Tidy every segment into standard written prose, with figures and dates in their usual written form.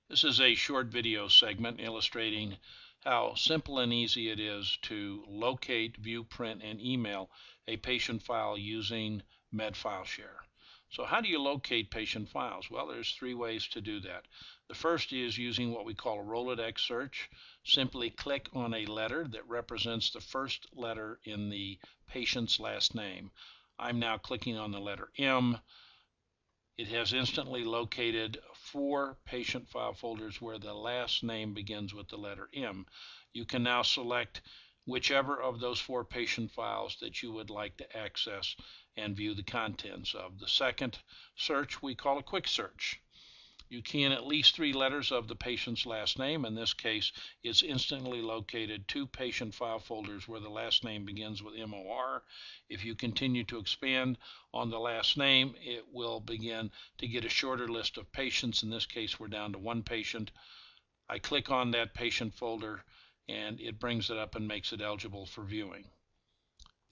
This is a short video segment illustrating how simple and easy it is to locate, view, print, and email a patient file using MedFileShare. So how do you locate patient files? Well, there's three ways to do that. The first is using what we call a Rolodex search. Simply click on a letter that represents the first letter in the patient's last name. I'm now clicking on the letter M. It has instantly located 4 patient file folders where the last name begins with the letter M. You can now select whichever of those 4 patient files that you would like to access and view the contents of. The second search we call a quick search. You key in at least 3 letters of the patient's last name. In this case, it's instantly located 2 patient file folders where the last name begins with MOR. If you continue to expand on the last name, it will begin to get a shorter list of patients. In this case, we're down to 1 patient. I click on that patient folder, and it brings it up and makes it eligible for viewing.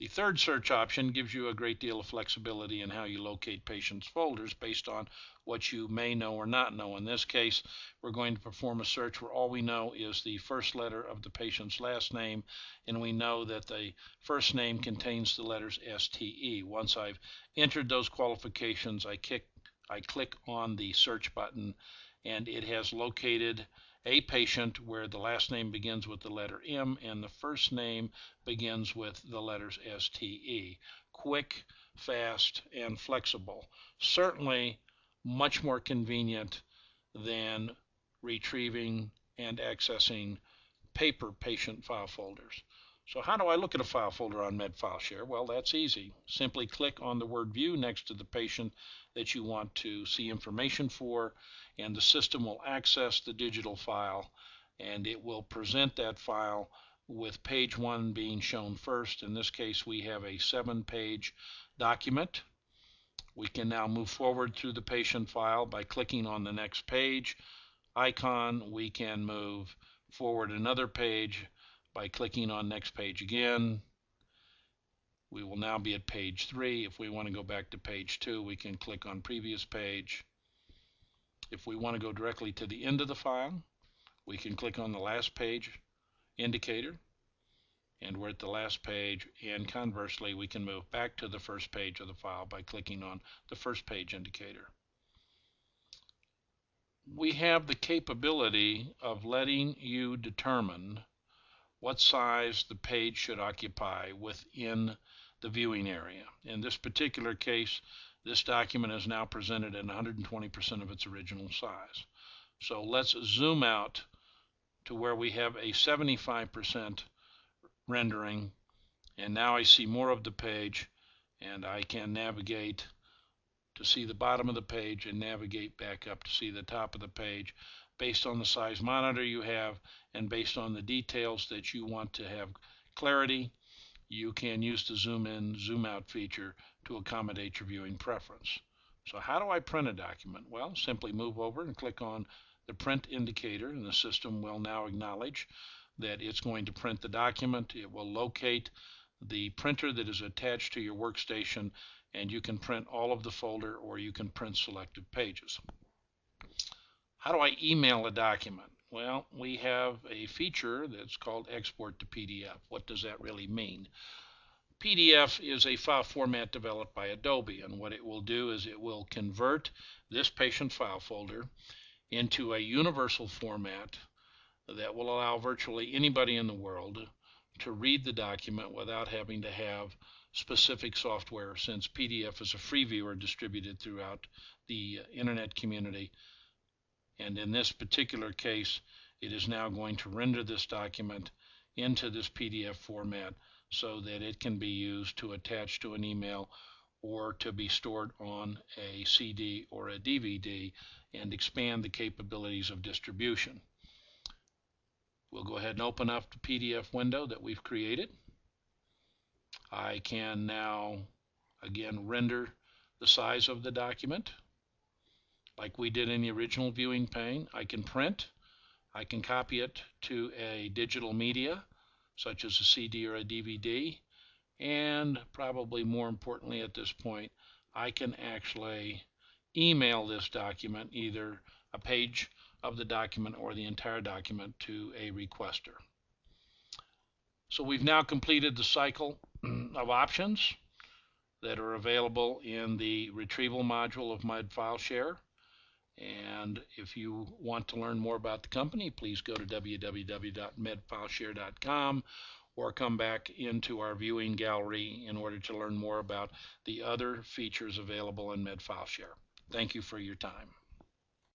The third search option gives you a great deal of flexibility in how you locate patients' folders based on what you may know or not know. In this case, we're going to perform a search where all we know is the first letter of the patient's last name, and we know that the first name contains the letters STE. Once I've entered those qualifications, I click on the search button, and it has located a patient where the last name begins with the letter M and the first name begins with the letters STE. Quick, fast, and flexible. Certainly much more convenient than retrieving and accessing paper patient file folders. So how do I look at a file folder on MedFileShare? Well, that's easy. Simply click on the word View next to the patient that you want to see information for, and the system will access the digital file, and it will present that file with page 1 being shown first. In this case, we have a 7-page document. We can now move forward through the patient file by clicking on the next page icon. We can move forward another page by clicking on next page again. We will now be at page 3. If we want to go back to page 2, we can click on previous page. If we want to go directly to the end of the file, we can click on the last page indicator, and we're at the last page, and conversely we can move back to the first page of the file by clicking on the first page indicator. We have the capability of letting you determine what size the page should occupy within the viewing area. In this particular case, this document is now presented at 120% of its original size. So let's zoom out to where we have a 75% rendering, and now I see more of the page, and I can navigate to see the bottom of the page and navigate back up to see the top of the page based on the size monitor you have and based on the details that you want to have clarity. You can use the zoom in, zoom out feature to accommodate your viewing preference. So how do I print a document? Well, simply move over and click on the print indicator, and the system will now acknowledge that it's going to print the document. It will locate the printer that is attached to your workstation, and you can print all of the folder or you can print selected pages. How do I email a document? Well, we have a feature that's called Export to PDF. What does that really mean? PDF is a file format developed by Adobe, and what it will do is it will convert this patient file folder into a universal format that will allow virtually anybody in the world to read the document without having to have specific software, since PDF is a free viewer distributed throughout the internet community. And in this particular case, it is now going to render this document into this PDF format so that it can be used to attach to an email or to be stored on a CD or a DVD and expand the capabilities of distribution. We'll go ahead and open up the PDF window that we've created. I can now again render the size of the document like we did in the original viewing pane. I can print, I can copy it to a digital media such as a CD or a DVD, and probably more importantly at this point, I can actually email this document, either a page of the document or the entire document to a requester. So we've now completed the cycle of options that are available in the Retrieval module of MedFileShare. And if you want to learn more about the company, please go to www.medfileshare.com or come back into our viewing gallery in order to learn more about the other features available in MedFileShare. Thank you for your time.